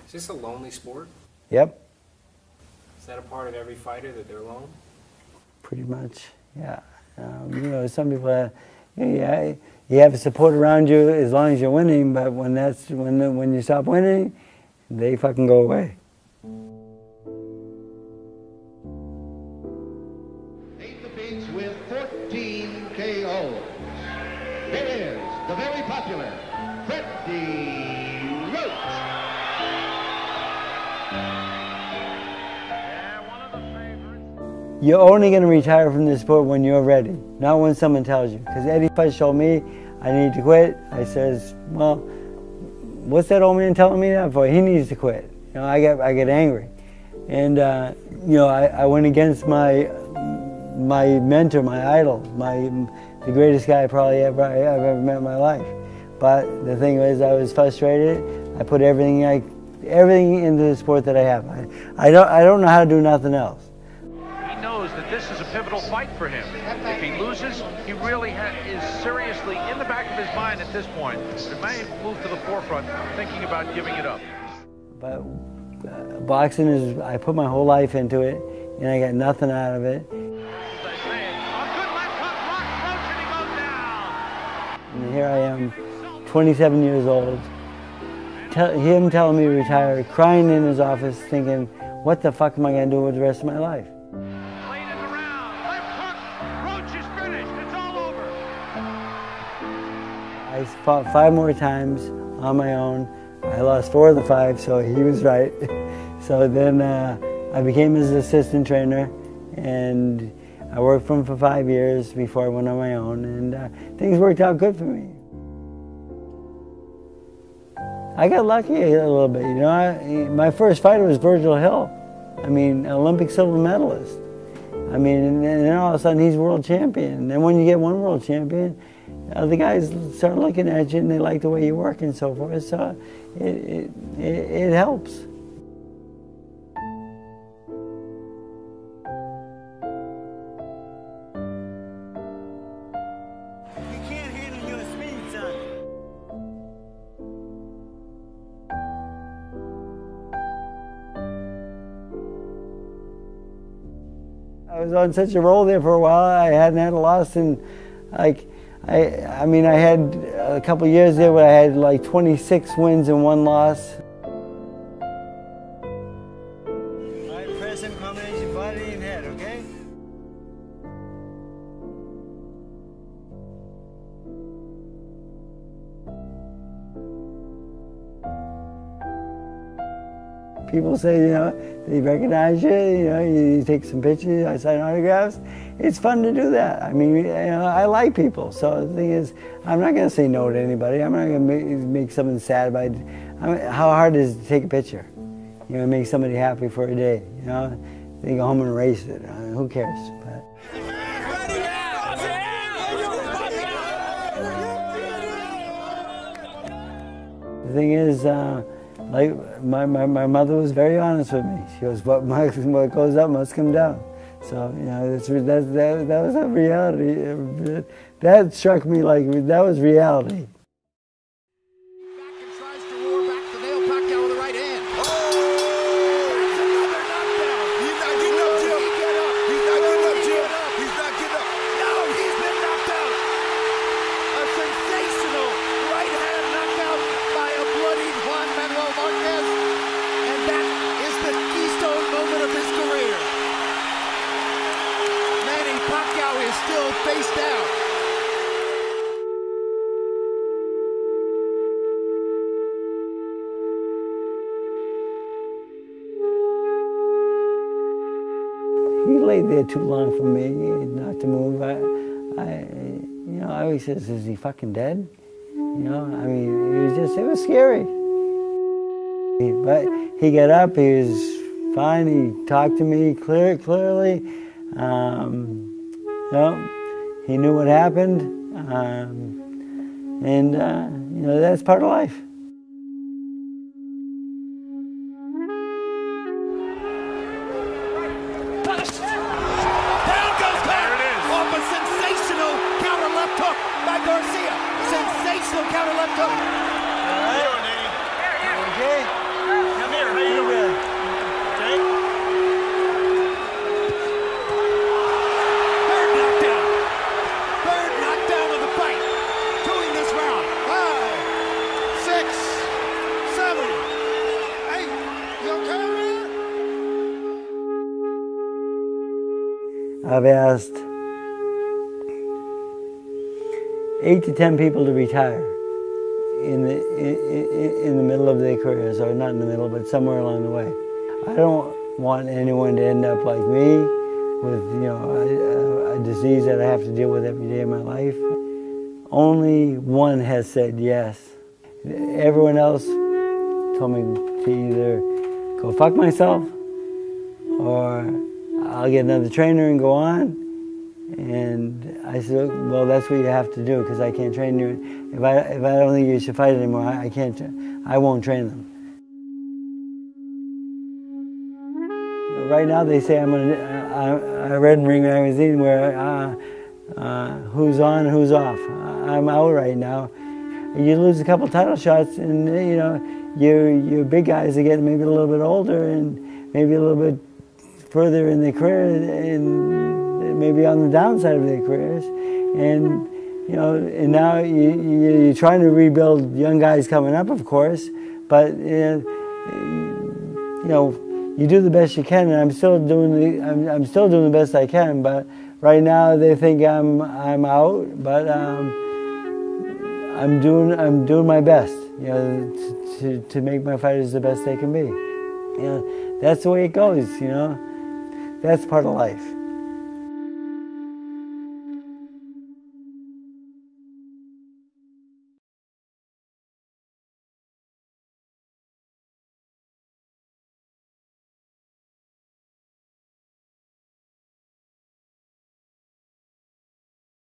Is this a lonely sport? Yep. Is that a part of every fighter, that they're alone? Pretty much, yeah. You know, some people, you have support around you as long as you're winning, but when you stop winning, they fucking go away. 8 defeats with 14 KOs. Here is the very popular Freddie Roach. You're only going to retire from this sport when you're ready, not when someone tells you. Because Eddie first told me I need to quit. I says, well, what's that old man telling me that for? He needs to quit. You know, I get angry, and you know, I went against my mentor, my idol, the greatest guy I've ever met in my life. But the thing was, I was frustrated. I put everything into the sport that I have. I don't know how to do nothing else. He knows that this is a pivotal fight for him. If he loses, he really is seriously in the back of his mind at this point. But it may move to the forefront, thinking about giving it up. But boxing is, I put my whole life into it, and I got nothing out of it. And here I am, 27 years old, him telling me to retire, crying in his office, thinking, what the fuck am I going to do with the rest of my life? Late in the round, left hook, Roach is finished, it's all over. I fought 5 more times on my own. I lost 4 of the 5, so he was right. So then I became his assistant trainer, and I worked for him for 5 years before I went on my own, and things worked out good for me. I got lucky a little bit, you know. My first fighter was Virgil Hill. I mean, Olympic silver medalist. I mean, and then all of a sudden he's world champion. And then when you get one world champion, the guys start looking at you and they like the way you work and so forth. So it helps. I was on such a roll there for a while. I hadn't had a loss in, like, I mean, I had a couple years there where I had like 26 wins and 1 loss. All right, present combination body and head, okay? People say, you know, they recognize you, you know, you take some pictures, I sign autographs. It's fun to do that. I mean, you know, I like people. So the thing is, I'm not going to say no to anybody. I'm not going to make someone sad by it. I mean, how hard is it to take a picture? You know, make somebody happy for a day, you know? They go home and erase it. I mean, who cares? But the thing is, like my mother was very honest with me. She goes, what goes up must come down. So, you know, that was a reality. That struck me like that was reality. Back and tries to roar back to Manny Pacquiao with the right hand. Oh! That's another knockdown. He's not getting up, Jim. He's not getting up, Jim. He's not getting up. No, he's been knocked out. A sensational right hand knockout by a bloody Juan Manuel Marquez. And that is the keystone moment of his career. Manny Pacquiao is still face down. He laid there too long for me not to move. You know, I always says, is he fucking dead? You know, I mean, it was scary. But he got up, he was fine, he talked to me clearly. You know, he knew what happened, and you know, that's part of life. Garcia, sensational counter left hook. All right. Okay. Come here. I've asked 8 to 10 people to retire in the middle of their careers, or not in the middle, but somewhere along the way. I don't want anyone to end up like me with, you know, a disease that I have to deal with every day of my life. Only one has said yes. Everyone else told me to either go fuck myself or I'll get another trainer and go on. And I said, well, that's what you have to do, because I can't train you. If I don't think you should fight anymore, I won't train them. Right now they say I read in Ring Magazine where who's on, who's off. I'm out right now. You lose a couple title shots, and you know your big guys are getting maybe a little bit older and maybe a little bit further in their career, and maybe on the downside of their careers. And you know, and now you're trying to rebuild young guys coming up, of course, but you know, you do the best you can, and I'm still doing the best I can. But right now they think I'm out, but I'm doing my best, you know, to make my fighters the best they can be. You know, that's the way it goes. You know, that's part of life.